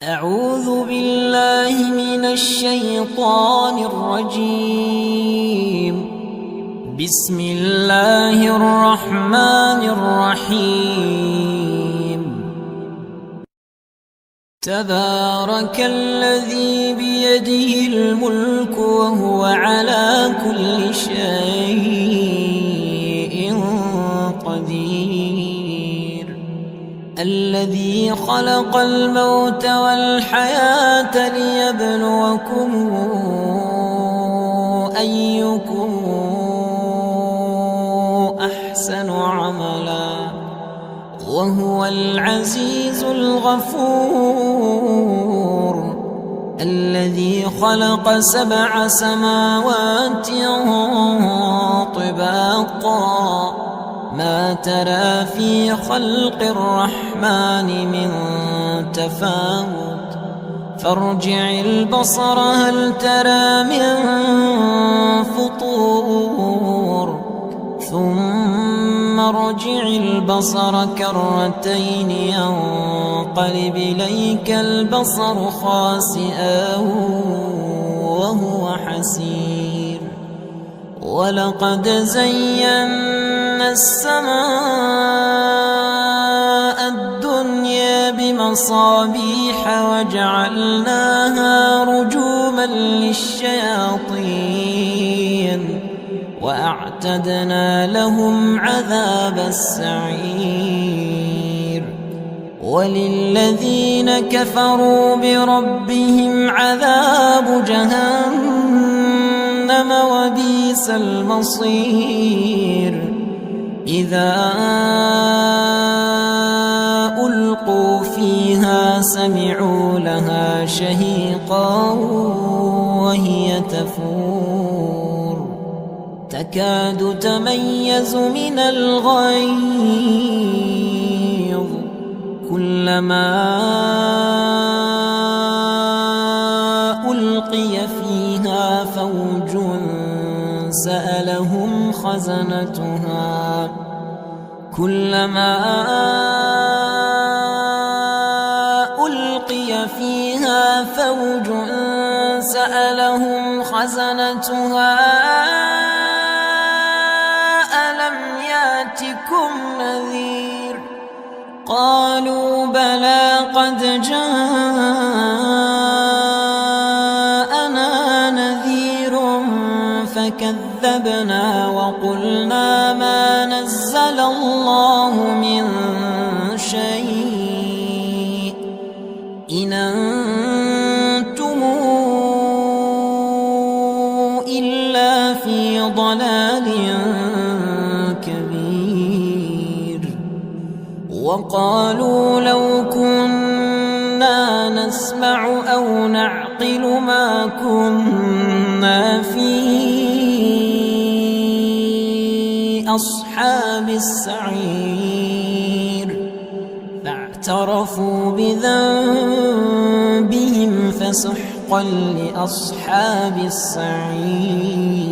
أعوذ بالله من الشيطان الرجيم. بسم الله الرحمن الرحيم. تبارك الذي بيده الملك وهو على كل شيء قدير. الذي خلق الموت والحياة ليبلوكم أيكم أحسن عملا وهو العزيز الغفور. الذي خلق 7 سماوات طباقا ما ترى في خلق الرحمن من تفاوت فارجع البصر هل ترى من فطور ثم ارجع البصر كرتين ينقلب إليك البصر خاسئا وهو حسير. ولقد زينا السماء الدنيا بمصابيح وجعلناها رجوما للشياطين وأعتدنا لهم عذاب السعير. وللذين كفروا بربهم عذاب جهنم وبئس المصير. إذا ألقوا فيها سمعوا لها شهيقا وهي تفور تكاد تميز من الغيظ كلما ألقي فيها فوج سألهم خزنتها ألقي فيها فوج سألهم خزنتها ألم ياتكم نذير قالوا بلى قد جاءنا نذير فكذبنا وقلنا ما نزل الله من شيء إن أنتم إلا في ضلال كبير. وقالوا لو كنا نسمع أو نعقل ما كنا في أصحاب السعير فاعترفوا بذنبهم فسحقا لأصحاب السعير.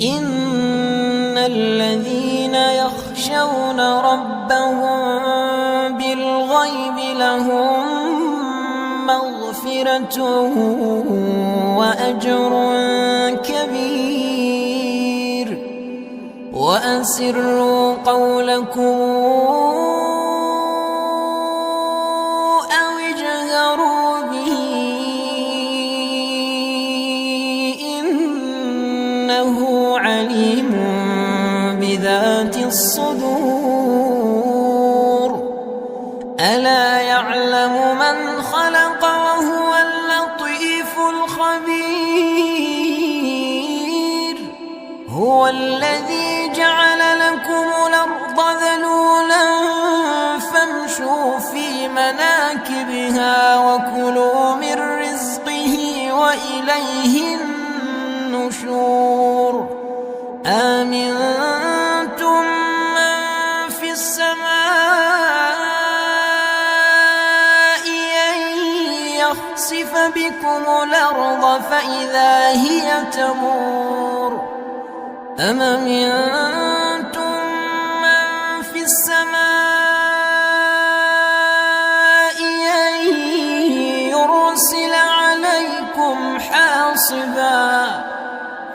إن الذين يخشون ربهم بالغيب لهم مغفرة وأجر كبير. وأسروا قولكم أو اجهروا به إنه عليم بذات الصدور. ألا يعلم من خلق وهو اللطيف الخبير. هو الذي جعل لكم الأرض ذلولا فامشوا في مناكبها وكلوا من رزقه وإليه النشور. أمنتم من في السماء أن يخسف بكم الأرض فإذا هي تمور أم أمنتم من في السماء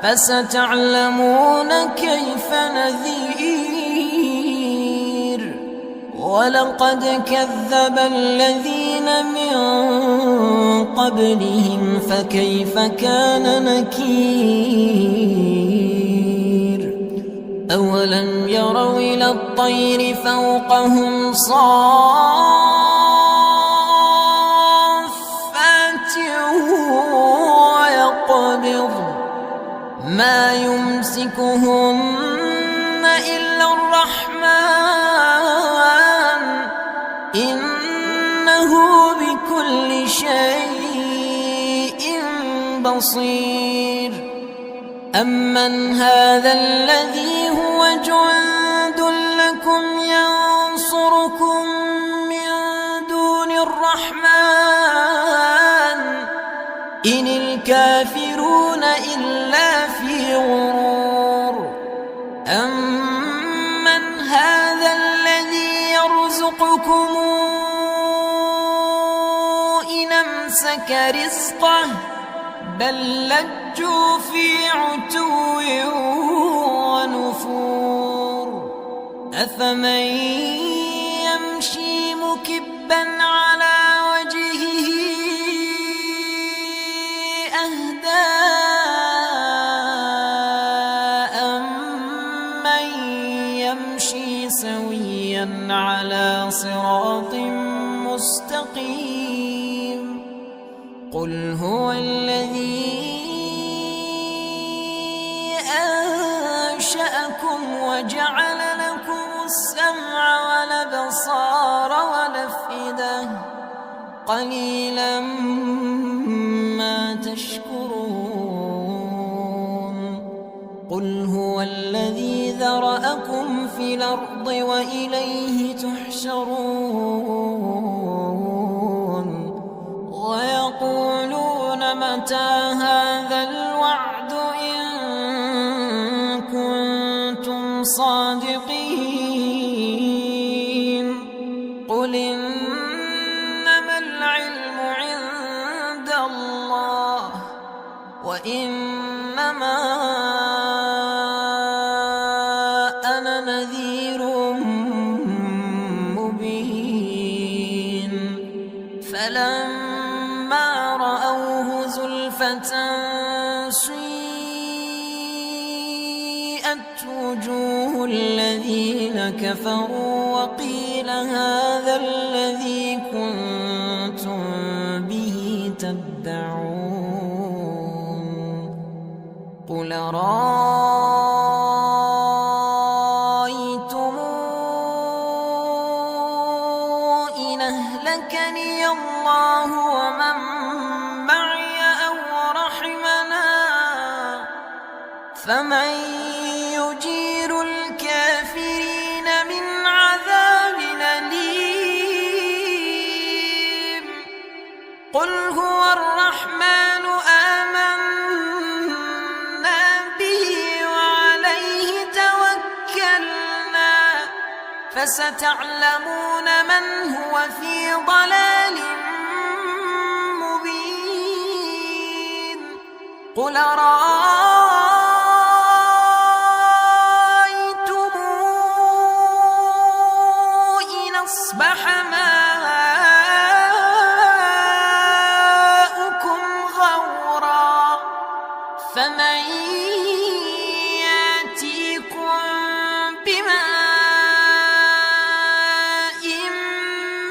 فستعلمون كيف نذير. ولقد كذب الذين من قبلهم فكيف كان نكير. أولم يروا إلى الطير فوقهم صافات ويقبض ما يمسكهن إلا الرحمن إنه بكل شيء بصير. أمن هذا الذي هو جند لكم ينصركم من دون الرحمن إن الكافرون إلا في غرور. أمن هذا الذي يرزقكم إن أمسك رزقه بل لجوا في عتو ونفور. أفمن يمشي مكبا على وجهه أهدى أمن يمشي سويا على صراط مستقيم. قل هو الذي أنشأكم وجعل لكم السمع والأبصار والأفئدة قليلا ما تشكرون. قل هو الذي ذرأكم في الأرض وإليه تحشرون. ويقولون متى هذا الوعد إن كنتم صادقين. قل إنما العلم عند الله وإنما أنا نذير مبين. فلما رأوه زلفة سيئت وجوه الذين كفروا وقيل هذا الذي كنتم به تدعون. قل رأيتم إن أهلكني الله ومن معي أو رحمنا فمن يجير الكافرين من عذاب أليم. قل هو الرحمن آمنا به وعليه توكلنا فستعلمون من هو في ضلال مبين. قل رأيتم إن أصبح ماؤكم غورا فمن يأتيكم بماء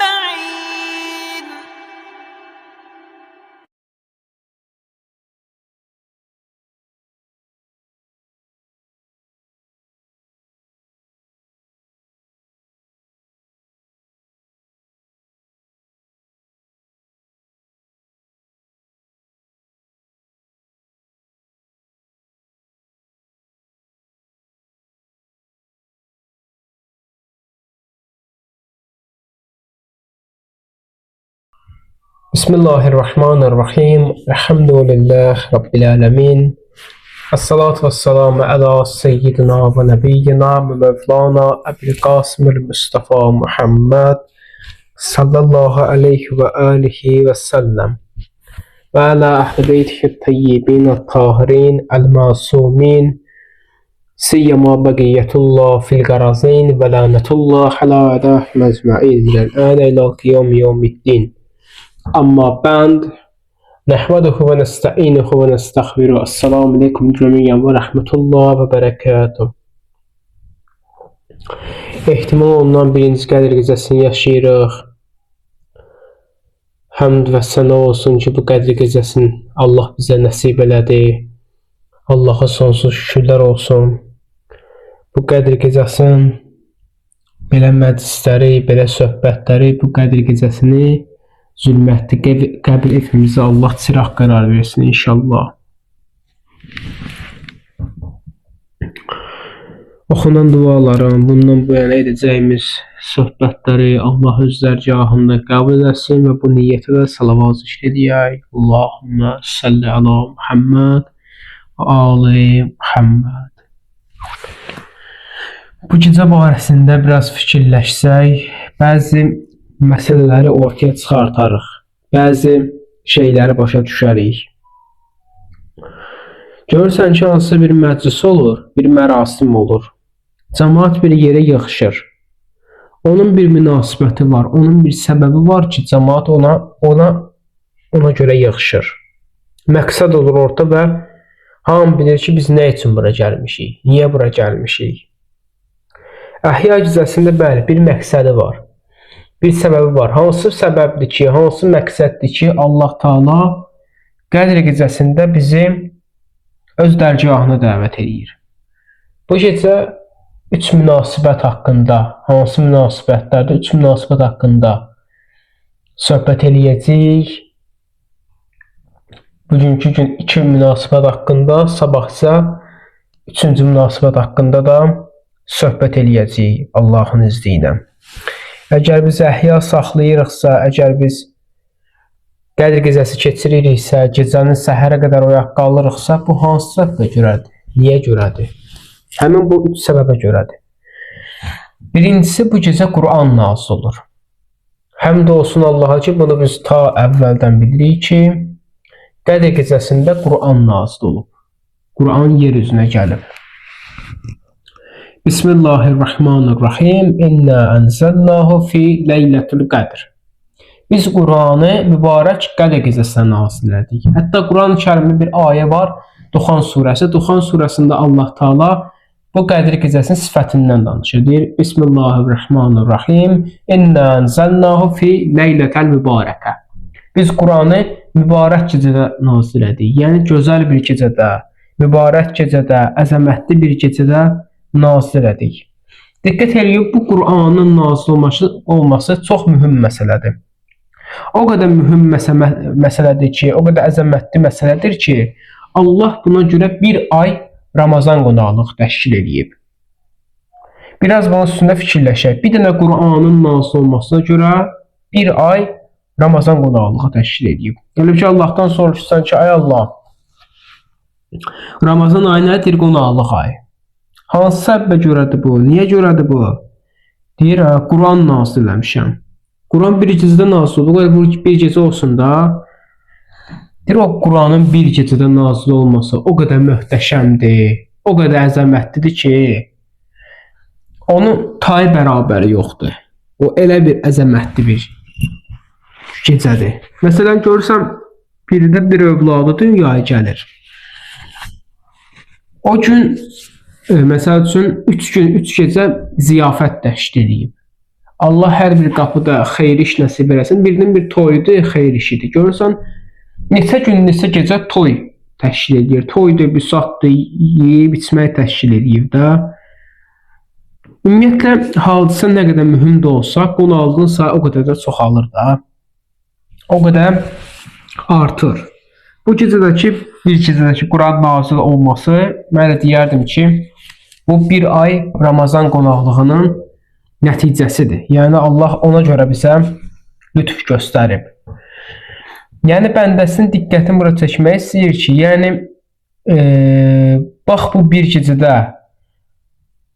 معين. بسم الله الرحمن الرحيم. الحمد لله رب العالمين. الصلاة والسلام على سيدنا ونبينا ومولانا أبي القاسم المصطفى محمد صلى الله عليه وآله وسلم. وعلى أهل بيته الطيبين الطاهرين المعصومين سيما بقية الله في الغرزين ولعنة الله على أعدائهم أجمعين من الآن إلى يوم الدين. أما بعد نحمده ونستعينه ونستغفره. السلام عليكم جميعا ورحمة الله وبركاته. Ehtimal olunan birinci Qədir gecəsini yaşayırıq. Həmd və sənə olsun ki, bu Qədir gecəsini Allah bizə nəsib elədi. Allaha sonsuz şükürlər olsun. Bu Qədir gecəsinin belə məclisləri, belə söhbətləri, bu Qədir gecəsini zülmətli qəbir evimizə Allah çıraq qərar versin inşallah. Oxunan duaların, bundan bu yana edəcəyimiz söhbətləri Allah öz dərgahında qəbul etsin və bu niyyətə də salavat zikr edək. Allahümmə salli ala Muhammed və ali Muhammed. Bu gecə barəsində biraz fikirləşsək, bəzi məsələləri ortaya çıxartarıq, bəzi şeyləri başa düşərik. Görürsən ki, hansısa bir məclis olur, bir mərasim olur. Cəmaət bir yerə yığışır. Onun bir münasibəti var, onun bir səbəbi var ki, cəmaət ona görə yığışır. Məqsəd olur orada və hamı bilir ki, biz nə üçün bura gəlmişik, niyə bura gəlmişik. Əhya gecəsində bəli, bir məqsədi var, bir səbəbi var. Hansı səbəbdir ki, hansı məqsəddir ki, Allah Taala Qədr gecəsində bizi öz dərgahına dəvət edir. Bu gecə üç münasibət haqqında, hansı münasibətlərdə, üç münasibət haqqında söhbət eləyəcəyik. Bugünkü gün iki münasibət haqqında, sabah isə üçüncü münasibət haqqında da söhbət eləyəcəyik Allahın izni ilə. Əgər biz əhya saxlayırıqsa, əgər biz Qədr gecəsi keçiririksə, gecənin səhərə qədər oyaq qalırıqsa, bu hansı səbəbə görədir? Niyə görədir? Həmin bu üç səbəbə görədir. Birincisi, bu gecə Quran nazil olur. Həmd olsun Allaha ki, bunu biz ta əvvəldən bilirik ki, Qədr gecəsində Quran nazil olub. Quran yer üzünə gəlib. Bismillahirrahmanirrahim. İnna ənzəlnahu fi leylətul qədr. Biz Quranı mübarək Qədr gecəsinə nazil etdik. Hətta Quran-ı Kərimdə bir ayə var, Duxan surəsi. Duxan surəsində Allah Taala bu Qədr gecəsinin sifətindən danışır. Deyir: Bismillahirrahmanirrahim. İnna ənzəlnahu fi leylətul mübarəkə. Biz Quranı mübarək gecədə nazil etdik. Yəni gözəl bir gecədə, mübarək gecədə, əzəmətli bir gecədə nazil etdik. Diqqət edin, bu Quranın nazil olması çox mühüm məsələdir. O qədər mühüm məsələdir ki, o qədər əzəmətli məsələdir ki, Allah buna görə bir ay Ramazan qonaqlığı təşkil edib. Biraz bunun üstündə fikirləşək. Bir dənə Quranın nazil olmasına görə bir ay Ramazan qonaqlığı təşkil edib. Yəni ki, Allahdan soruşsan ki, ay Allah, Ramazan ayı nədir? Qonaqlıq ayı. Hansı səbəbə görədir bu? Niyə görədir bu? Deyir, Quran nazil eləmişəm. Quran bir gecədə nazil olur, bu bir gecə olsun da. Deyir, o Quranın bir gecədə nazil olması o qədər möhtəşəmdir, o qədər əzəmətlidir ki, onun tay bərabəri yoxdur. O elə bir əzəmətli bir gecədir. Məsələn, görürsən, birinin bir övladı dünyaya gəlir. O gün, məsəl üçün, 3 gün, 3 gecə ziyafət təşkil edib. Allah hər bir qapıda xeyir iş nəsib eləsin. Birinin bir toyudur, xeyir işidir. Görürsən, neçə gün, neçə gecə toy təşkil edir. Toydur, büsatdır, yeyib içmək təşkil edir də. Ümumiyyətlə, hadisə nə qədər mühüm də olsa, qonaqlığın sayı o qədər də çoxalır da. O qədər artır. Bu gecədəki, bir gecədəki Quran nazil olması, mən də deyərdim ki, bu bir ay Ramazan qonaqlığının nəticəsidir. Yəni Allah ona görə bizə lütf göstərib. Yəni bəndəsinin diqqətini bura çəkmək istəyir ki, yəni bax bu bir gecədə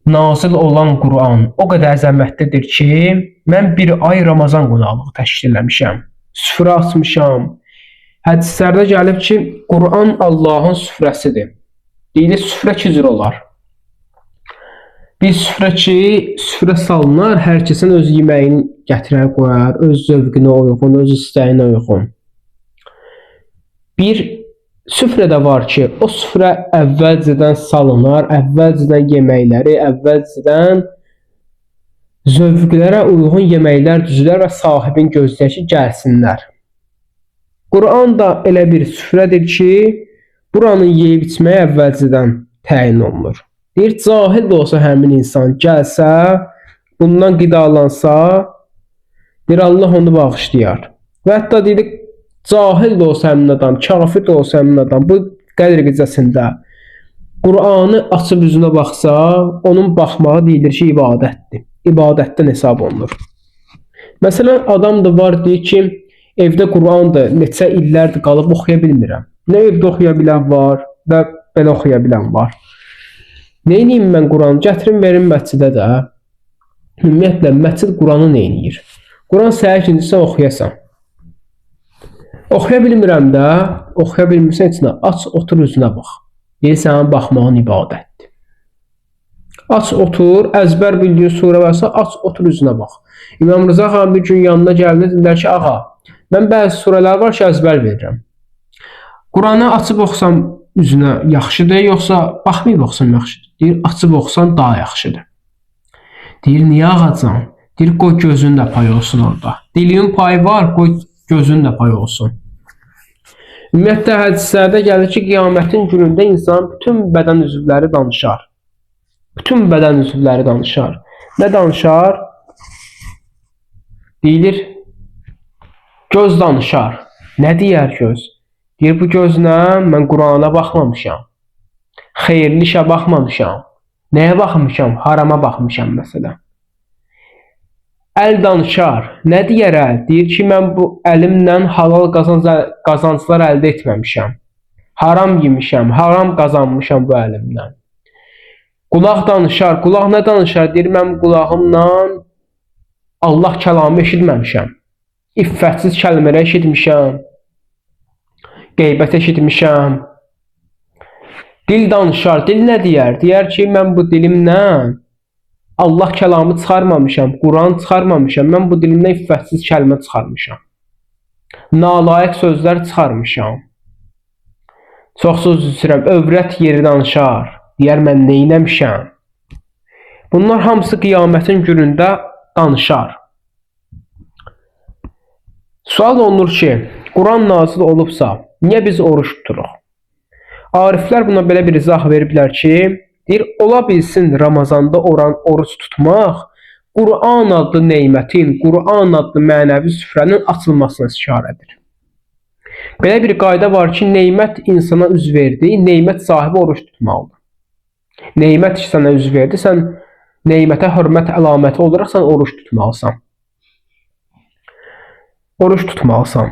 nazil olan Quran o qədər əzəmətlidir ki, mən bir ay Ramazan qonaqlığı təşkil eləmişəm. Süfrə açmışam, Hədislərdə gəlib ki, Quran Allahın süfrəsidir. Deyilir, süfrə iki cür olar. Bir süfrə ki, süfrə salınar, hər kəsin öz yeməyini gətirər qoyar, öz zövqünə uyğun, öz istəyinə uyğun. Bir süfrə də var ki, o süfrə əvvəlcədən salınar, əvvəlcədən yeməkləri, əvvəlcədən zövqlərə uyğun yeməklər düzülər və sahibin gözləyir ki, gəlsinlər. Quran da elə bir süfrədir ki, buranın yeyib içməyə əvvəlcədən təyin olunur. Deyir, cahil də olsa həmin insan gəlsə, bundan qidalansa, deyir, Allah onu bağışlayar. Və hətta deyir, cahil də olsa həmin adam, kafir də olsa həmin adam, bu qədr gecəsində Quranı açıb üzünə baxsa, onun baxmağı deyilir ki, ibadətdir. İbadətdən hesab olunur. Məsələn, adam da var, deyir ki, evdə Qurandır, neçə illərdir qalıb oxuya bilmirəm. Nə evdə oxuya bilən var, və belə oxuya bilən var. Neyniyim mən Quranı? Gətirin, verin məscidə də. Ümumiyyətlə, məscid Quranı neyniyir? Quran səhər ikincisi oxuyasan. Oxuya bilmirəm də, oxuya bilmirsən içinə, aç, otur üzünə bax. Deyir, sənin baxmağın ibadətdir. Aç, otur, əzbər bildiyin surə varsa, aç, otur üzünə bax. İmam Rıza xan bir gün yanına gəldi, dedilər ki, ağa, mən bəzi surələr var ki, əzbər verirəm. Quranı açıb oxusam üzünə yaxşıdır, yoxsa baxmayıb oxusam yaxşıdır? Deyir, açıb oxusan daha yaxşıdır. Deyir, niyə ağacan? Deyir, qoy gözün də pay olsun orada. Diliyin payı var, qoy gözün də pay olsun. Ümumiyyətlə, hədislərdə gəlir ki, qiyamətin günündə insan bütün bədən üzvləri danışar. Bütün bədən üzvləri danışar. Nə danışar? Deyilir, göz danışar. Nə deyər göz? Deyir, bu gözlə mən Qurana baxmamışam. Xeyirli işə baxmamışam. Nəyə baxmışam? Harama baxmışam məsələn. Əl danışar. Nə deyər əl? Deyir ki, mən bu əlimlə halal qazanclar əldə etməmişəm. Haram yemişəm, haram qazanmışam bu əlimlə. Qulaq danışar. Qulaq nə danışar? Deyir, mən qulağımla Allah kəlamı eşitməmişəm. İffətsiz kəlmələr eşitmişəm. Qeybət eşitmişəm. Dil danışar. Dil nə deyər? Deyər ki, mən bu dilimlə Allah kəlamı çıxarmamışam, Quran çıxarmamışam. Mən bu dilimlə iffətsiz kəlmə çıxarmışam. Nalayiq sözlər çıxarmışam. Çox söz üzrəm, övrət yeri danışar. Deyər, mən neynəmişəm? Bunlar hamısı qiyamətin günündə danışar. Sual olunur ki, Quran nazil olubsa, niyə biz oruç tuturuq? Ariflər buna belə bir izah veriblər ki, deyir, ola bilsin Ramazanda oruç tutmaq, Quran adlı neymətin, Quran adlı mənəvi süfrənin açılmasına işarədir. Belə bir qayda var ki, neymət insana üz verdi, neymət sahibi oruç tutmalıdır. Neymət ki, sənə üz verdi, sən neymətə hörmət əlaməti olaraq sən oruç tutmalısan. Oruç tutmalısan.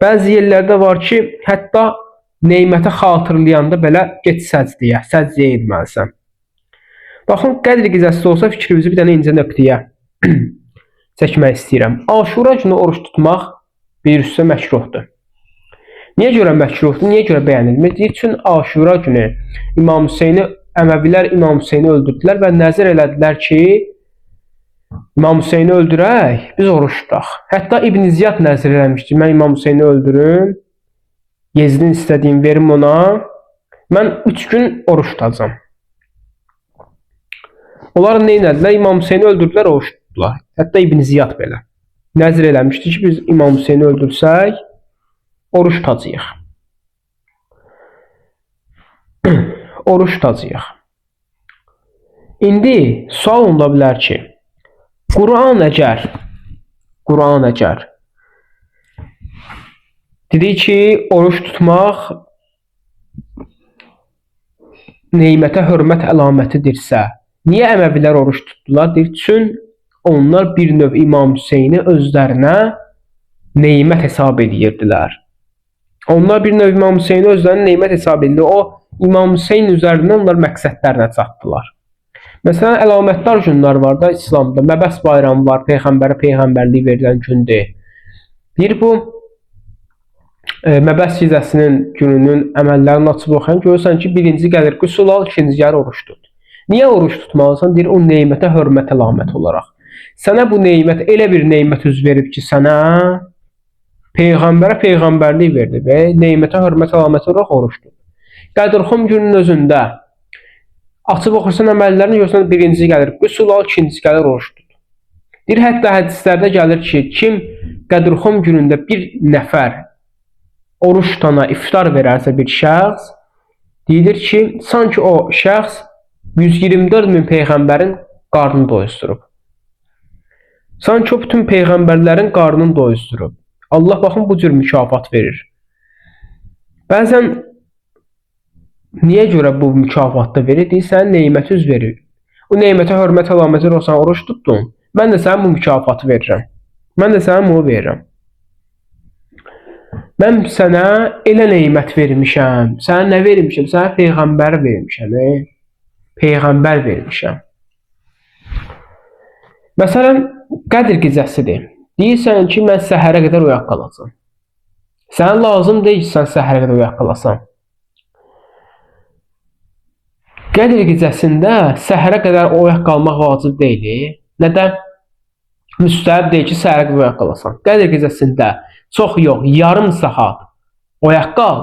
Bəzi yerlərdə var ki, hətta neymətə xatırlayanda belə get səcdiyə etməlisən. Baxın, qədr gecəsi olsa fikrimizi bir dənə incə nöqtəyə çəkmək istəyirəm. Aşura günü oruç tutmaq bir üstə məkruhdur. Niyə görə məkruhdur? Niyə görə bəyənilmir? Deyir, çünki Aşura günü Əməvilər İmam Hüseyni öldürdülər və nəzir elədilər ki, İmam Hüseyni öldürək, biz oruç tutaq. Hətta İbn Ziyad nəzir eləmişdir, mən İmam Hüseyni öldürüm, Yezdin istədiyim verim ona, mən 3 gün oruç tutacam. Onlar nə elədilər? İmam Hüseyni öldürdülər, oruç tutdular. Hətta İbn Ziyad belə nəzir eləmişdir ki, biz İmam Hüseyni öldürsək, oruç tutacağıq. Oruç tutacağıq. İndi sual ola bilər ki, Quran əgər dedi ki, oruç tutmaq neymətə hörmət əlamətidirsə, niyə Əməvilər oruç tutdular? Deyir, çünki onlar bir növ İmam Hüseyni özlərinə neymət hesab edirdilər. Onlar bir növ İmam Hüseyni özlərinə neymət hesab edirdi. O İmam Hüseyn üzərindən onlar məqsədlərinə çatdılar. Məsələn, əlamətdar günlər var da İslamda. Məbəs bayramı var, Peyğəmbərə peyğəmbərlik verilən gündür. Deyir, bu Məbəs gecəsinin gününün əməllərini açıb oxuyan görürsən ki, birinci gəlir qüsl al, ikinci gəlir oruç tut. Niyə oruç tutmalısan? Deyir, o neymətə hörmət əlaməti olaraq. Sənə bu neymət elə bir neymət üz verib ki, sənə Peyğəmbərə peyğəmbərlik verdi və neymətə hörmət əlaməti olaraq oruç tut. Qədirxum gününün özündə açıb oxursan əməllərini görürsən, birinci gəlir qüsl al, ikinci gəlir oruç tut. Deyir, hətta hədislərdə gəlir ki, kim Qədirxum günündə bir nəfər oruç tutana iftar verərsə bir şəxs, deyilir ki, sanki o şəxs 124 min peyğəmbərin qarnını doyuzdurub. Sanki o bütün peyğəmbərlərin qarnını doyuzdurub. Allah baxın bu cür mükafat verir. Bəzən niyə görə bu mükafatda verir? Deyir, sən neymət üz verir. O neymətə hörmət əlaməti olsan oruç tutdun. Mən də sənə bu mükafatı verirəm. Mən də sənə bunu verirəm. Mən sənə elə neymət vermişəm. Sənə nə vermişəm? Sənə peyğəmbər vermişəm. Peyğəmbər vermişəm. Məsələn, Qədr gecəsidir. Deyirsən ki, mən səhərə qədər oyaq qalacam. Sənə lazım deyil ki, sən səhərə qədər oyaq qalasan. Qədr gecəsində səhərə qədər oyaq qalmaq vacib deyil. Nədən? Müstəhəb deyil ki, səhərə qədər oyaq qalasan. Qədr gecəsində çox yox, yarım saat oyaq qal,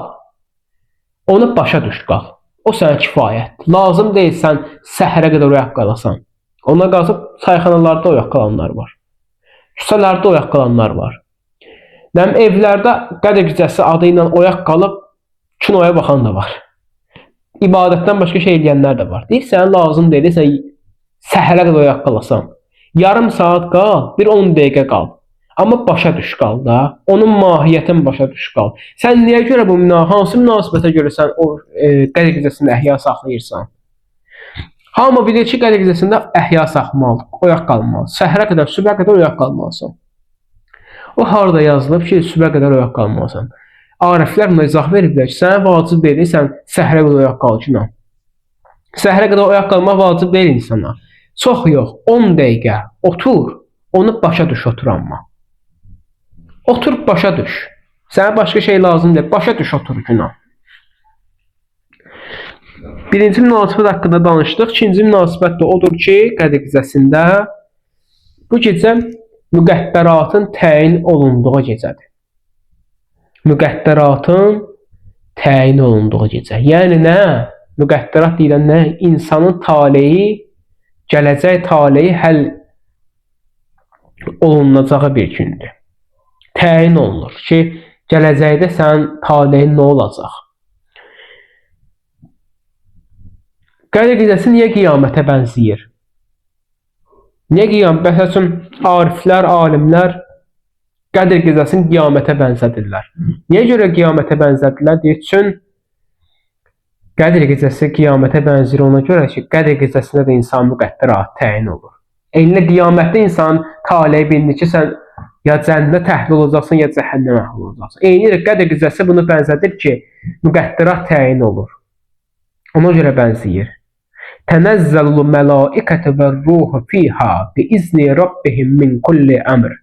onu başa düş qal. O sənə kifayətdir. Lazım deyil sən səhərə qədər oyaq qalasan. Ona qalsıb çayxanalarda oyaq qalanlar var. Küçələrdə oyaq qalanlar var. Evlərdə Qədr gecəsi adı ilə oyaq qalıb kinoya baxan da var. İbadətdən başqa şey eləyənlər də var. Deyir, sənə lazım deyil, sən səhərə qədər oyaq qalasan. Yarım saat qal, bir 10 dəqiqə qal. Amma başa düş qal da, onun mahiyyətini başa düş qal. Sən niyə görə bu hansı münasibətə görə sən o Qədr gecəsində əhya saxlayırsan? Hamı bilir ki, Qədr gecəsində əhya saxlamalı, oyaq qalmalı. Səhərə qədər, sübhə qədər oyaq qalmalısan. O harda yazılıb ki, sübhə qədər oyaq qalmalısan. Ariflər buna izah veriblər ki, sənə vacib deyil, sən səhərə qədər oyaq qal ki, səhərə qədər oyaq qalmaq vacib deyil insana. Çox yox, 10 dəqiqə otur, onu başa düş oturanma. Otur, başa düş. Sənə başqa şey lazım deyil, başa düş otur günah. Birinci münasibət haqqında danışdıq. İkinci münasibət də odur ki, Qədr gecəsində bu gecə müqəddəratın təyin olunduğu gecədir. Müqəddəratın təyin olunduğu gecə. Yəni nə? Müqəddərat deyilən nə? İnsanın taleyi, gələcək taleyi həll olunacağı bir gündür. Təyin olunur ki, gələcəkdə sənin taleyin nə olacaq? Qədr gecəsi niyə qiyamətə bənzəyir? Niyə qiyamət? Məsəl üçün, ariflər, alimlər Qədr gecəsini qiyamətə bənzədirlər. Niyə görə qiyamətə bənzədirlər? Deyir, üçün Qədr gecəsi qiyamətə bənzəyir ona görə ki, Qədr gecəsində də insan müqəddərat təyin olur. Eynilə qiyamətdə insan taleyi bilinir ki, sən ya cənnətə təhlil olacaqsan, ya cəhənnəmə təhlil olacaqsan. Eynilə Qədr gecəsi bunu bənzədir ki, müqəddərat təyin olur. Ona görə bənzəyir. Tənəzzəlul mələikətə və ruhu fīhə biizni rabbihim min kulli əmr.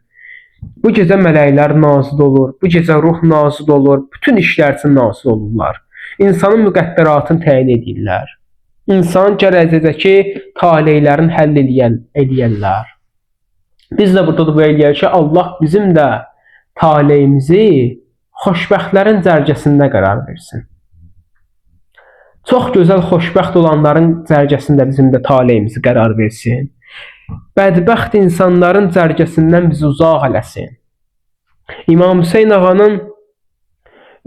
Bu gecə mələklər nazil olur, bu gecə ruh nazil olur, bütün işlər üçün nazil olurlar. İnsanın müqəddəratını təyin edirlər. İnsan gələcəkdəki taleylərin həll eləyərlər. Biz də burada dua eləyək ki, Allah bizim də taleyimizi xoşbəxtlərin cərgəsində qərar versin. Çox gözəl xoşbəxt olanların cərgəsində bizim də taleyimizi qərar versin. Bədbəxt insanların cərgəsindən bizi uzaq eləsin. İmam Hüseyn ağanın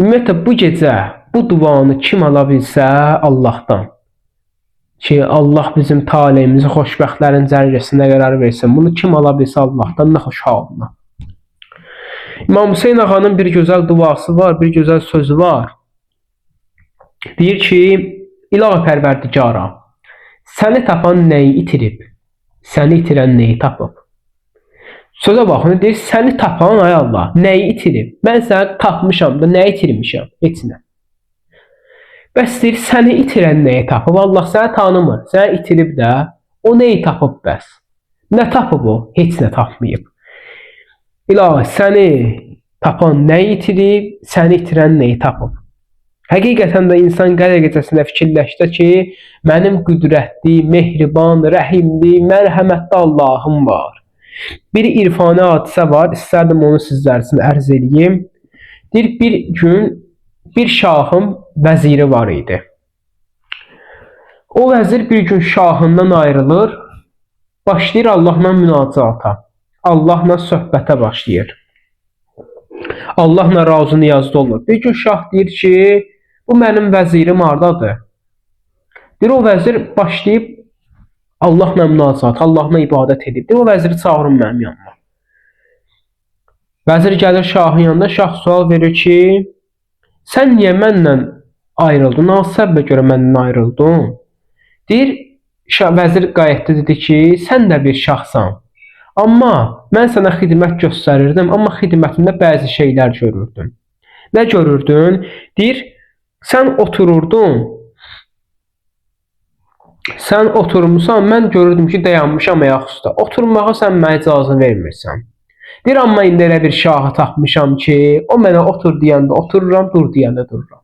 ümumiyyətlə bu gecə bu duanı kim ala bilsə Allahdan ki, Allah bizim taleyimizi xoşbəxtlərin cərgəsində qərar versin. Bunu kim ala bilsə Allahdan, nə xoş halına. İmam Hüseyn ağanın bir gözəl duası var, bir gözəl sözü var. Deyir ki, İlahi Pərverdigara, səni tapan nəyi itirib, səni itirən nəyi tapıb. Sözə baxın, deyir, səni tapan ay Allah, nəyi itirib? Mən səni tapmışam da, nəyi itirmişəm? Heç nə. Bəs deyir, səni itirən nəyi tapıb? Allah səni tanımır, səni itirib də, o nəyi tapıb bəs? Nə tapıb o? Heç nə tapmayıb. İlahi, səni Tapan nə itirib, səni itirən nəyi tapıb? Həqiqətən də insan qədər gecəsində fikirləşdi ki, mənim qüdrətli, mehriban, rəhimli, mərhəmətli Allahım var. Bir irfani hadisə var, istərdim onu sizlər üçün ərz edeyim. Bir gün bir şahın vəziri var idi. O vəzir bir gün şahından ayrılır, başlayır Allahla münacata, Allahla söhbətə başlayır. Allahla razı niyazda olur. Bir gün şah deyir ki, bu mənim vəzirim hardadır? Deyir, o vəzir başlayıb Allahla münacat, Allahla ibadət edib. Deyir, o vəziri çağırın mənim yanıma. Vəzir gəlir şahın yanında, şah sual verir ki, sən niyə məndən ayrıldın? Hansı səbəbə görə məndən ayrıldın? Deyir, vəzir qayətdə dedi ki, sən də bir şahsan. Amma mən sənə xidmət göstərirdim, amma xidmətimdə bəzi şeylər görürdüm. Nə görürdün? Deyir, sən oturmuşsan, mən görürdüm ki, dayanmışam ayaq üstə. Oturmağa sən mənə icazə vermirsən. Deyir, amma indi elə bir şahı tapmışam ki, o mənə otur deyəndə otururam, dur deyəndə dururam.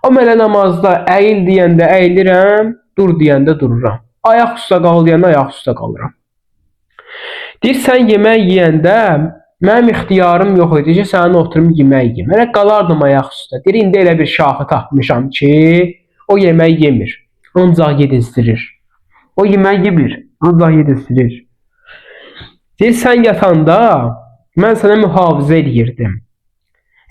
O mənə namazda əyil deyəndə əyilirəm, dur deyəndə dururam. Ayaq üstə qal deyəndə ayaq üstə qalıram. Deyir, sən yemək yeyəndə mənim ixtiyarım yox idi ki, sənin oturum yemək yeyim. Elə qalardım ayaq üstə. Deyir, indi elə bir şahı tapmışam ki, o yemək yemir, ancaq yedizdirir. O yemək yemir, ancaq yedizdirir. Deyir, sən yatanda mən sənə mühafizə edirdim.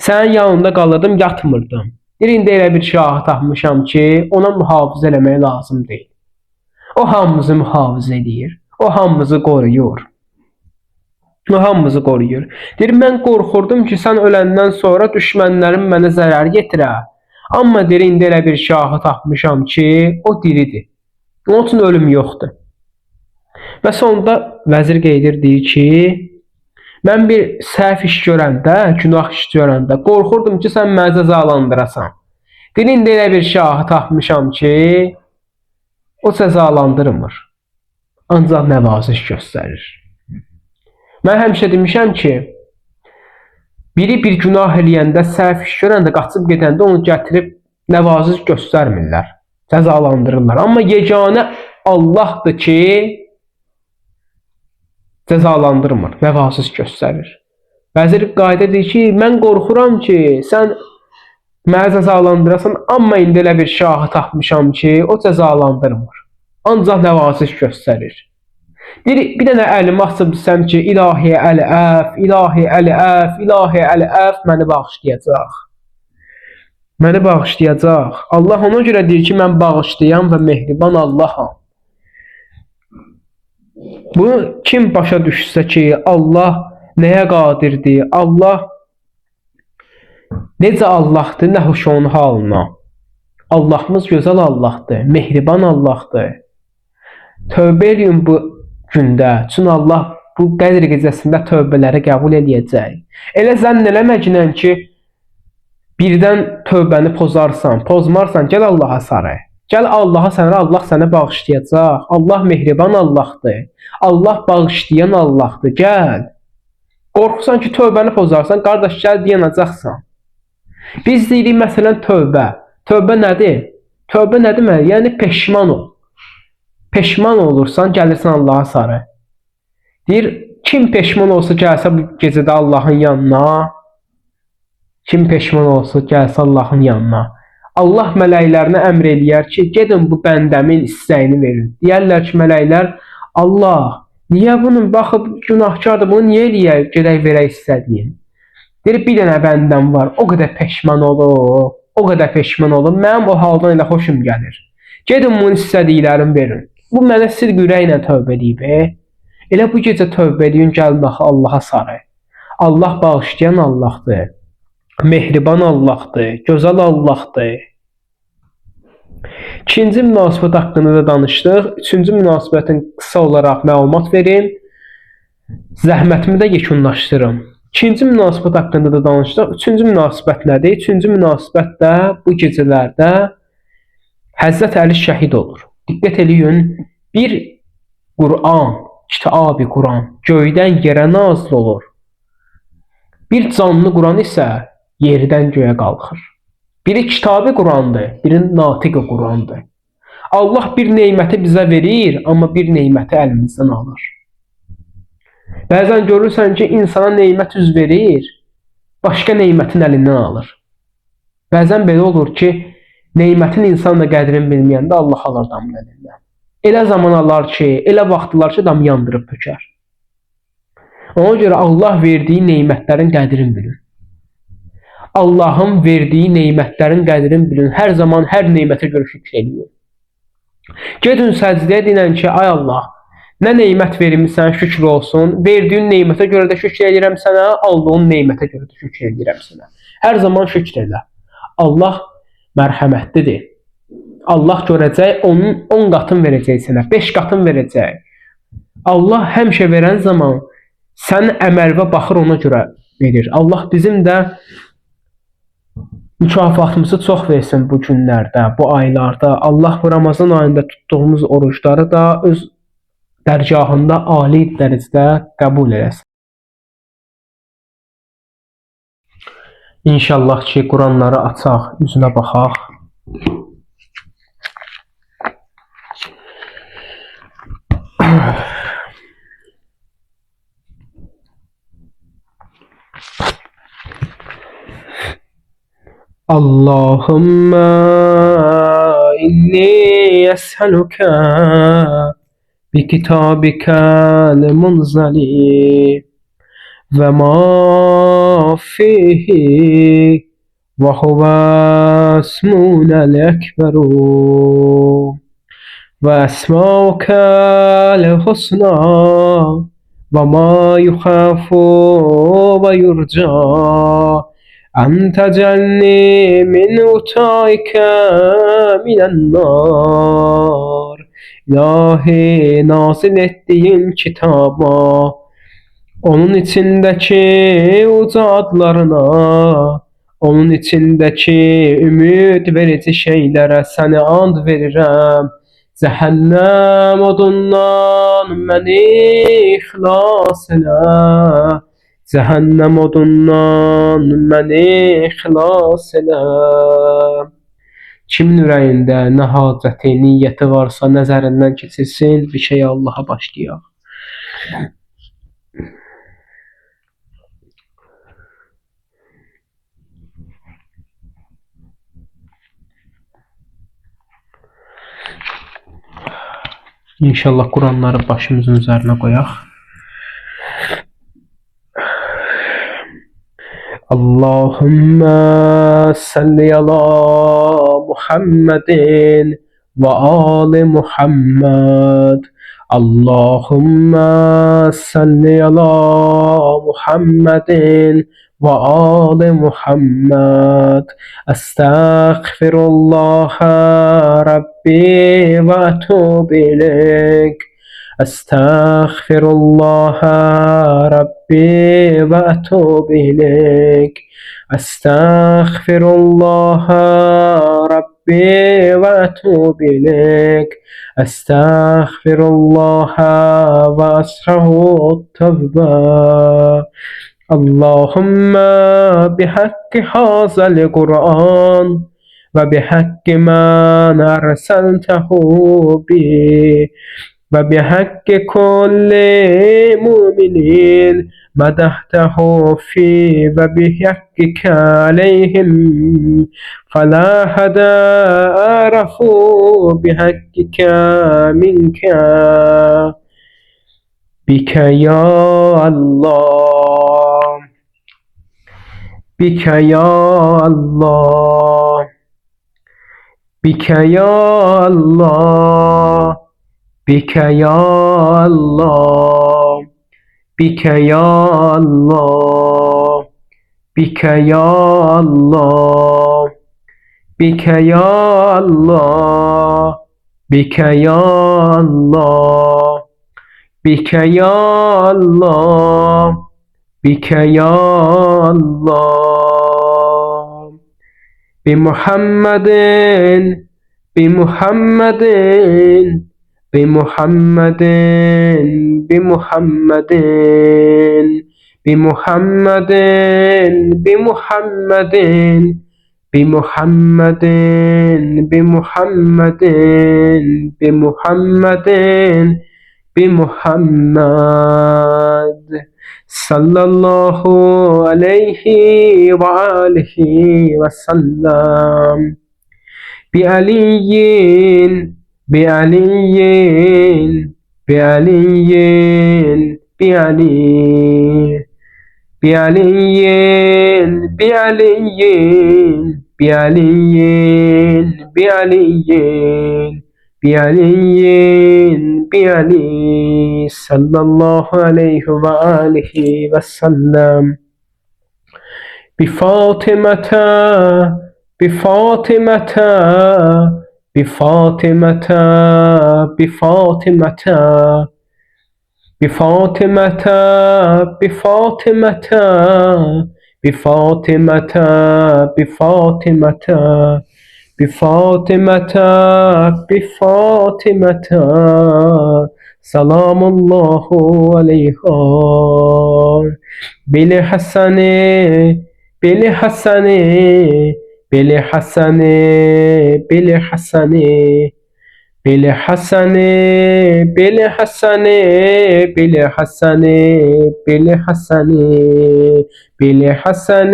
Sənin yanında qalırdım, yatmırdım. Deyir, indi elə bir şahı tapmışam ki, ona mühafizə eləmək lazım deyil. O hamımızı mühafizə edir. O hamımızı qoruyur. O hamımızı qoruyur. Deyir, mən qorxurdum ki, sən öləndən sonra düşmənlərim mənə zərər yetirə. Amma deyir, indi elə bir şahı tapmışam ki, o diridir. Onun üçün ölüm yoxdur. Və sonunda vəzir qeyd edir ki, mən bir səhv iş görəndə, günah iş görəndə qorxurdum ki, sən məni cəzalandırasan. Deyir, indi elə bir şahı tapmışam ki, o cəzalandırmır. Ancaq nəvaziş göstərir. Mən həmişə demişəm ki, biri bir günah eləyəndə, səhv iş görəndə, qaçıb gedəndə onu gətirib nəvaziş göstərmirlər, cəzalandırırlar. Amma yeganə Allahdır ki, cəzalandırmır, nəvaziş göstərir. Vəzir qayda edir ki, mən qorxuram ki, sən məni cəzalandırasan, amma indi elə bir şahı tapmışam ki, o cəzalandırmır. Ancaq nəvaziş göstərir. Bir dənə əlimi açıb desəm ki, ilahi əl-əf, ilahi əl-əf, ilahi əl-əf məni bağışlayacaq. Məni bağışlayacaq. Allah ona görə deyir ki, mən bağışlayan və mehriban Allaham. Bunu kim başa düşsə ki, Allah nəyə qadirdir, Allah necə Allahdır, nə xoş onun halına. Allahımız gözəl Allahdır, mehriban Allahdır. Tövbə edin bu gündə, çünki Allah bu Qədr gecəsində tövbələri qəbul edəcək. Elə zənn eləməklə ki, birdən tövbəni pozarsan, pozmarsan, gəl Allaha sarı. Gəl Allaha sarı, Allah sənə bağışlayacaq. Allah mehriban Allahdır. Allah bağışlayan Allahdır. Gəl. Qorxursan ki, tövbəni pozarsan, qardaş, gəl dayanacaqsan. Biz deyirik, məsələn, tövbə. Tövbə nədir? Tövbə nə demək? Yəni, peşman ol. Peşman olursan, gəlirsən Allaha sarı. Deyir, kim peşman olsa gəlsə bu gecədə Allahın yanına, kim peşman olsa gəlsə Allahın yanına. Allah mələklərinə əmr eləyər ki, gedin bu bəndəmin istəyini verin. Deyərlər ki, mələklər, Allah, niyə bunun, baxıb günahkardır, bunu niyə eləyək, gedək verək istədiyin? Deyir, bir dənə bəndəm var, o qədər peşman olur, o qədər peşman olur, mənim o haldan elə xoşum gəlir. Gedin bunun istədiklərini verin. Bu mənə sidq ürəklə tövbə edib. Elə bu gecə tövbə edin, gəlin Allaha sarı. Allah bağışlayan Allahdır. Mehriban Allahdır. Gözəl Allahdır. İkinci münasibət haqqında da danışdıq. Üçüncü münasibətin qısa olaraq məlumat verin. Zəhmətimi də yekunlaşdırım. İkinci münasibət haqqında da danışdıq. Üçüncü münasibət nədir? Üçüncü münasibət də bu gecələrdə Həzrət Əli şəhid olur. Diqqət eləyin, bir Quran, kitab-ı Quran göydən yerə nazil olur. Bir canlı Quran isə yerdən göyə qalxır. Biri kitabı Qurandır, biri natiq Qurandır. Allah bir neməti bizə verir, amma bir neməti əlimizdən alır. Bəzən görürsən ki, insana nemət üz verir, başqa nemətin əlindən alır. Bəzən belə olur ki, nemətin insan da qədrini bilməyəndə Allah alır damın əlindən. Elə zaman alar ki, elə vaxtlar ki, damı yandırıb tökər. Ona görə Allah verdiyi nemətlərin qədrini bilin. Allahın verdiyi nemətlərin qədrini bilin. Hər zaman hər nemətə görə şükür edin. Gedin səcdəyə deyən ki, ay Allah, nə nemət vermisən, şükür olsun. Verdiyin nemətə görə də şükür edirəm sənə, aldığın nemətə görə də şükür edirəm sənə. Hər zaman şükür elə. Allah mərhəmətlidir. Allah görəcək, onun 10 qatın verəcək sənə, 5 qatın verəcək. Allah həmişə verən zaman sənin əməlinə baxır, ona görə verir. Allah bizim də mükafatımızı çox versin bu günlərdə, bu aylarda. Allah bu Ramazan ayında tutduğumuz oruçları da öz dərgahında ali dərəcədə qəbul eləsin. İnşallah ki, Quranları açaq, üzünə baxaq. Allahümme inni es'aluke bi kitabikel munzali ve ma fihi ve huve ismunel ekberu ve esmaukel husna ve ma yukhafu ve yurca أن تجعلني من أتائك من النار. İlahi nazil ettiğin kitaba, onun içindeki uca adlarına, onun içindeki ümid verici şeylere seni and verirəm. Cəhənnəm odundan məni xilas elə. Cəhənnəm odundan məni xilas elə. Kimin ürəyində nə hacəti, niyyəti varsa nəzərindən keçirsin, bir şey Allaha başlayaq. İnşallah Quranları başımızın üzərinə qoyaq. Allahümme salli ala Muhammedin ve ali Muhammed. Allahümme salli ala Muhammedin ve ali Muhammed. Estağfirullah Rabbi ve etûbü ileyk. Estağfirullah Rabbi ve etûbü ileyk. Estağfirullah Rabbi ve etûbü ileyk. Estağfirullah ve esrahu tevbe. Allahümme bihakki hazal Kur'an ve bihakki man erseltehu bi ve bihakki kulli müminin medahtahu fi ve bihakkike aleyhim fela hada arafu bihakkike minke bike ya Allah, bike ya Allah, bike ya Allah, bike ya Allah, bike ya Allah, bike ya Allah, bike ya Allah, bike ya Allah, bike ya Allah, bike ya Allah. Bi Muhammedin, bi Muhammedin, bi Muhammedin, bi Muhammedin, بمحمد بمحمد بمحمد بمحمد بمحمد بمحمد صلى الله عليه وآله وسلم بعلي بعلي بعلي بعلي بعلي بعلي بعلي بعلي بعلي بعلي صلى الله عليه وآله وسلم بفاطمة بفاطمة بفاطمة بفاطمة بفاطمة بفاطمة بفاطمة بفاطمة بفاطمة بفاطمة سلام الله عليها بالحسن بالحسن بالحسن بالحسن بالحسن بالحسن بالحسن بالحسن بالحسن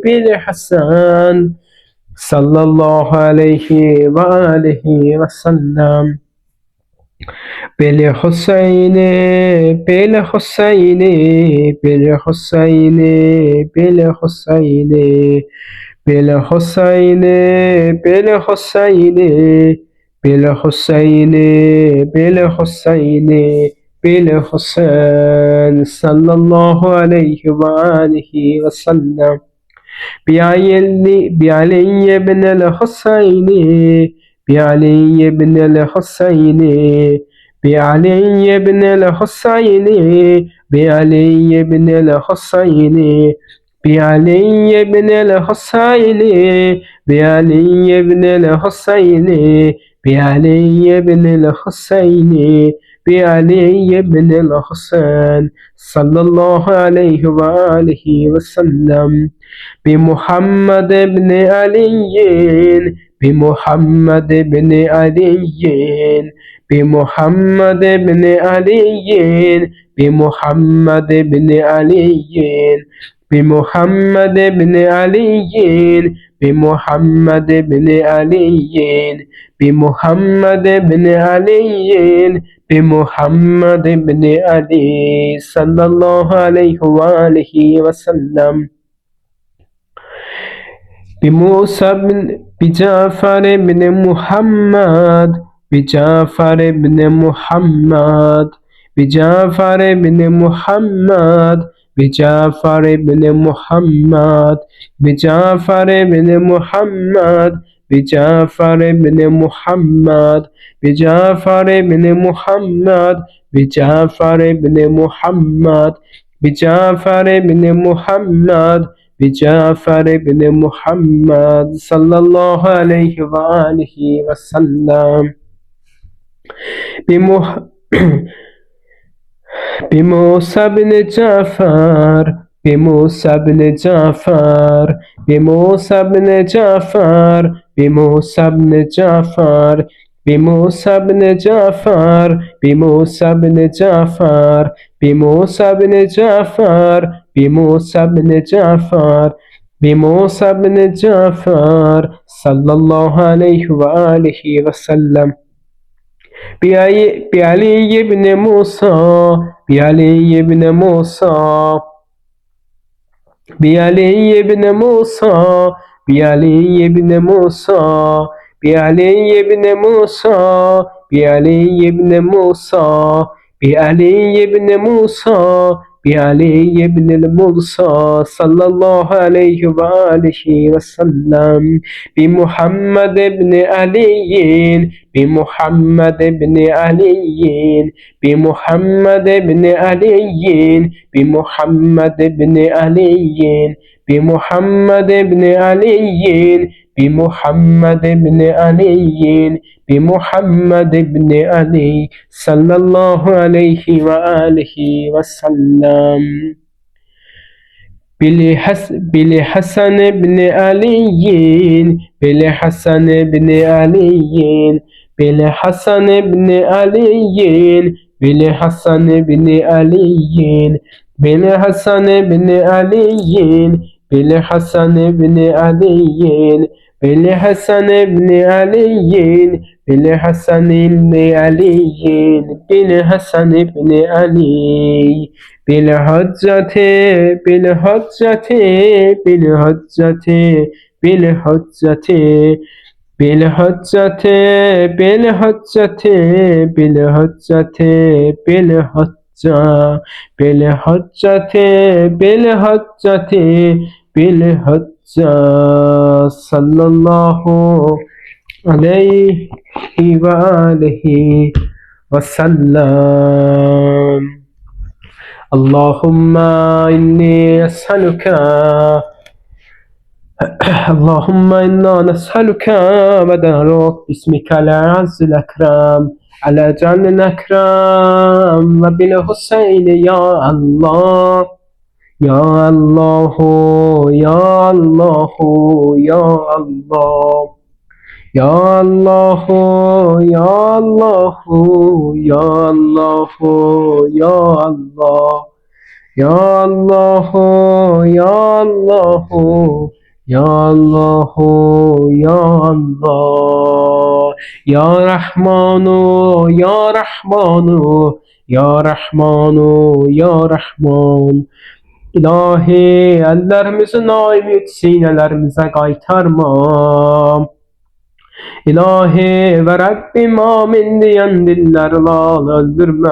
بالحسن صلى الله عليه وآله وسلم بالحسين بالحسين بالحسين بالحسين بالحسين بالحسين بالحسين بالحسين بالحسين صلى الله عليه وآله وسلم بعلي بن الحسين بعلي بن الحسين بعلي بن الحسين بعلي بن الحسين بعلي بن الحسين بعلي بن الحسين بعلي بن الحسين بعلي بن الحسين صلى الله عليه وآله وسلم بمحمد بن علي بمحمد بن علي بمحمد بن علي بمحمد بن علي بمحمد بن علي بمحمد بن علي بمحمد بن علي بمحمد بن علي صلى الله عليه وآله وسلم بموسى بجعفر بن محمد بجعفر بن محمد بجعفر بن محمد بجعفر بن محمد بجعفر بن محمد بجعفر بن محمد بجعفر بن محمد بجعفر بن محمد بجعفر بن محمد بجعفر بن محمد صلى الله عليه وآله وسلم بموسى بن جعفر بموسى بن جعفر بموسى بن جعفر بموسى بن جعفر بموسى بن جعفر بموسى بن جعفر بموسى بن جعفر بموسى بن جعفر بموسى بن جعفر صلى الله عليه وآله وسلم بعلي بن موسى بعلي بن موسى بعلي بن موسى بعلي بن موسى بعلي بن موسى بعلي بن موسى بعلي بن موسى بعلي بن الموسى صلى الله عليه وآله وسلم بمحمد بن علي بمحمد بن علي بمحمد بن علي بمحمد بن علي بمحمد بن علي بمحمد بن علي بمحمد بن علي صلى الله عليه وآله وسلم بالحسن بن علي بالحسن بن علي بالحسن بن علي بالحسن بن علي بالحسن بن علي بالحسن بن علي بالحسن بن علي بالحسن بن علي بالحسن بن علي بالحجة بالحجة بالحجة بالحجة بالحجة بالحجة بالحجة بالحجة بالحجة بالحجة بالحجة صلى الله عليه وآله وسلم. اللهم إني أسألك اللهم إنا نسألك ودعوك باسمك الأعز الأكرم على جل الأكرم وبالحسين يا الله يا الله يا الله يا الله يا الله يا الله يا الله يا الله يا الله يا الله يا الله يا الله يا رحمن يا رحمن يا رحمن يا رحمن. İlahi ellerimizi naim sinelerimize kaytarma. İlahi ve Rabbim amin diyen diller lal öldürme.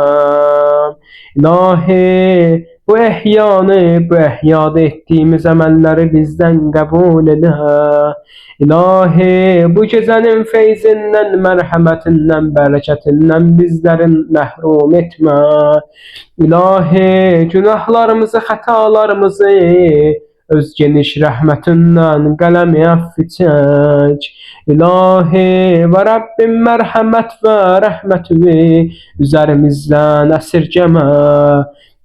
İlahi bu ehyada ettiğimiz emelleri bizden kabul eyle. İlahi bu gecenin feyzinden, merhametinden, bereketinden bizlerin mehrum etme. İlahi günahlarımızı, hatalarımızı öz geniş rahmetinden kalemi affedecek. İlahi ve Rabbim merhamet ve rahmetini üzerimizden esirgeme.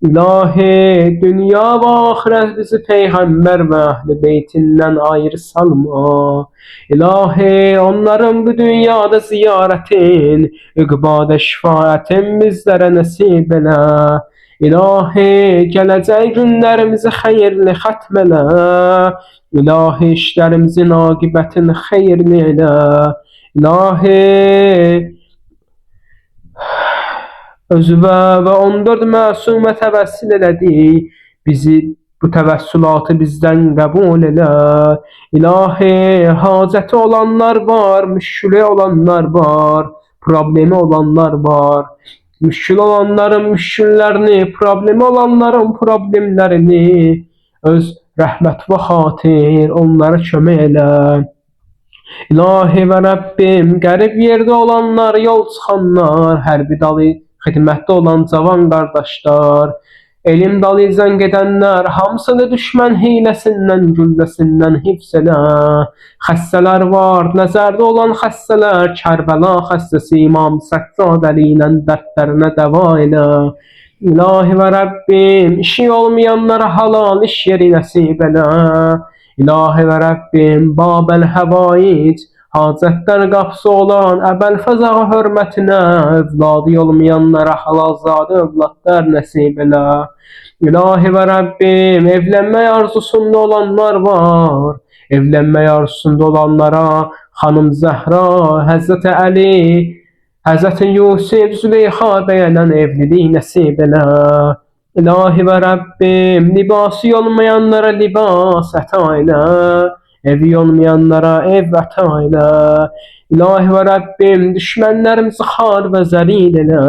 İlahi dünya ve ahiret bizi peygamber ve ahli beytinden ayrı salma. İlahi onların bu dünyada ziyaretin, ikbada şefaatin bizlere nasip eyle. İlahi gelecek günlerimizi hayırlı hatmele. İlahi işlerimizin akıbetini hayırlı eyle. İlahi özüvə və 14 məsumə təvəssül elədi. Bizi bu təvəssülatı bizdən qəbul elə. İlahi hacəti olanlar var, müşkülə olanlar var, problemi olanlar var. Müşkül olanların müşküllərini, problemi olanların problemlərini öz rəhmət və xatir onlara kömək elə. İlahi və Rəbbim qərib yerdə olanlar, yol çıxanlar, hərbi dalı xidmətdə olan cavan qardaşlar, elm dalı izən gedənlər, hamısını düşmən hiləsindən, gülləsindən hifz elə. Xəstələr var, nəzərdə olan xəstələr, Kərbəla xəstəsi İmam Səccadəli ilə dərdlərinə dəva elə. İlahi və Rəbbim, işi olmayanlara halal iş yeri nəsib elə. İlahi və Rəbbim, Babəl Həvaic, hacətlər qapısı olan Əbəlfəzağa hörmətinə övladı olmayanlara halalzadə övladlar nəsib elə. İlahi və Rəbbim, evlənmək arzusunda olanlar var. Evlənmək arzusunda olanlara Xanım Zəhra, Həzrəti Əli, Həzrəti Yusuf, Züleyxa bəyənən evliliyi nəsib elə. İlahi və Rəbbim, libası olmayanlara libas əta elə. Evi olmayanlara ev əta elə. İlahi və Rəbbim, düşmənlərimizi xar və zəlil elə.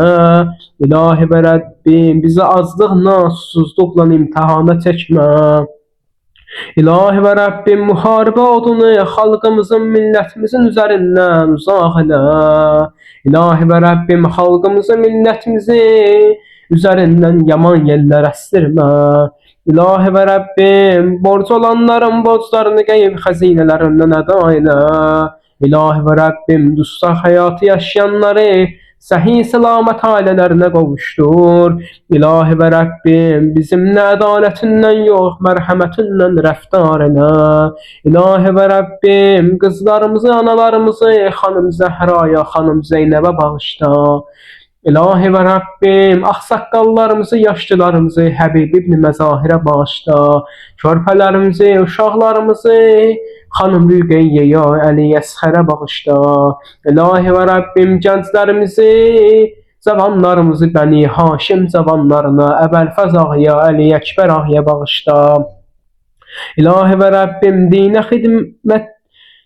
İlahi və Rəbbim, bizi azlıqla, susuzluqla imtihana çəkmə. İlahi və Rəbbim, müharibə odunu xalqımızın, millətimizin üzərindən uzaq elə. İlahi və Rəbbim, xalqımızı, millətimizi üzərindən yaman yerlər əstirmə. İlahi və Rəbbim, borc olanların borclarını qeyb xəzinələrindən əda elə. İlahi və Rəbbim, dustaq həyatı yaşayanları Səhi selamet ailələrine qovuşdur. İlahi və Rəbbim, bizimlə ədaletindən yox, mərhəmətindən rəftar elə. İlahi və Rəbbim, qızlarımızı, analarımızı xanım Zəhraya, xanım Zeynəbə bağışla. İlahi və Rəbbim, ağsaqqallarımızı, yaşlılarımızı Həbib ibn Məzahirə bağışla. Körpələrimizi, uşaqlarımızı xanım Rüqeyyəyə, Əli Əsxərə bağışla. İlahi və Rəbbim, gənclərimizi, zavanlarımızı Bəni Haşim zavanlarına, Əbəlfəz ağaya, Əli Əkbər ağaya bağışla. İlahi və Rəbbim, dinə xidmət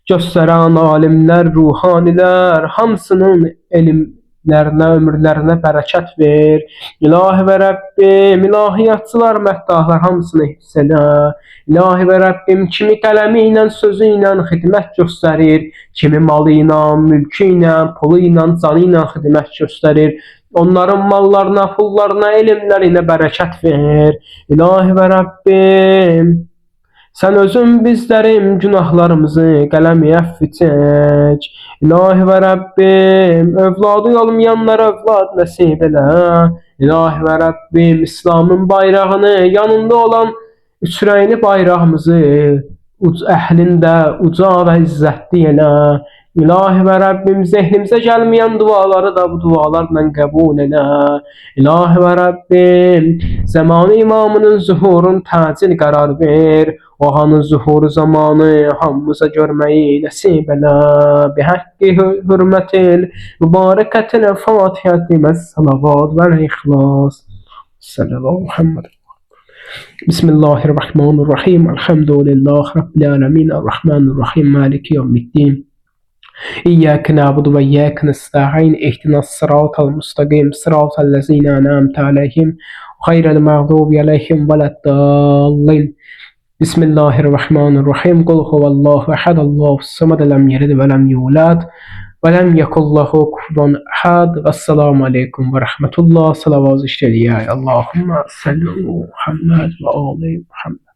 göstərən alimlər, ruhanilər, hamısının elmlərinə, ömürlərinə bərəkət ver. İlahi və Rəbbim, ilahiyyatçılar, məddahlar hamısını hifz elə. İlahi və Rəbbim, kimi qələmi ilə, sözü ilə xidmət göstərir, kimi malı ilə, mülkü ilə, pulu ilə, canı ilə xidmət göstərir. Onların mallarına, pullarına, elmlərinə bərəkət ver. İlahi və Rəbbim, sən özün bizlərin günahlarımızı qələmi əfv çək. İlahi və Rəbbim, övladı olmayanlara övlad nəsib elə. İlahi və Rəbbim, İslamın bayrağını, yanında olan üçrəyli bayrağımızı əhlində uca və izzətli elə. İlahi və Rəbbim, zehnimizə gəlməyən duaları da bu dualarla qəbul elə. İlahi və Rəbbim, zamanı imamının zuhurun təcil qərar ver. O anın zuhuru zamanı hamımıza görməyi nəsib elə. Bihaqqi hürmətil mübarəkətil Fatihəti məs-salavat vəl-ixlas. Sallallahu Muhammed. Bismillahirrahmanirrahim. Elhamdülillah Rabbil alemin. Errahmanirrahim. Maliki yevmiddin. İyyâke na'budu ve iyyâke nestaîn. İhdinas sıratal mustaqim. Sıratal lezîne en'amte aleyhim gayril mağdûbi aleyhim veleddallin. Bismillahirrahmanirrahim. Kul huvallahu ehad. Allahus samed. Lem yelid ve lem yulad ve lem yekul lehu kufuven ahad. Vesselamu aleyküm ve rahmetullah. Salavat işlediği. Allahümme salli ala Muhammed ve ali Muhammed.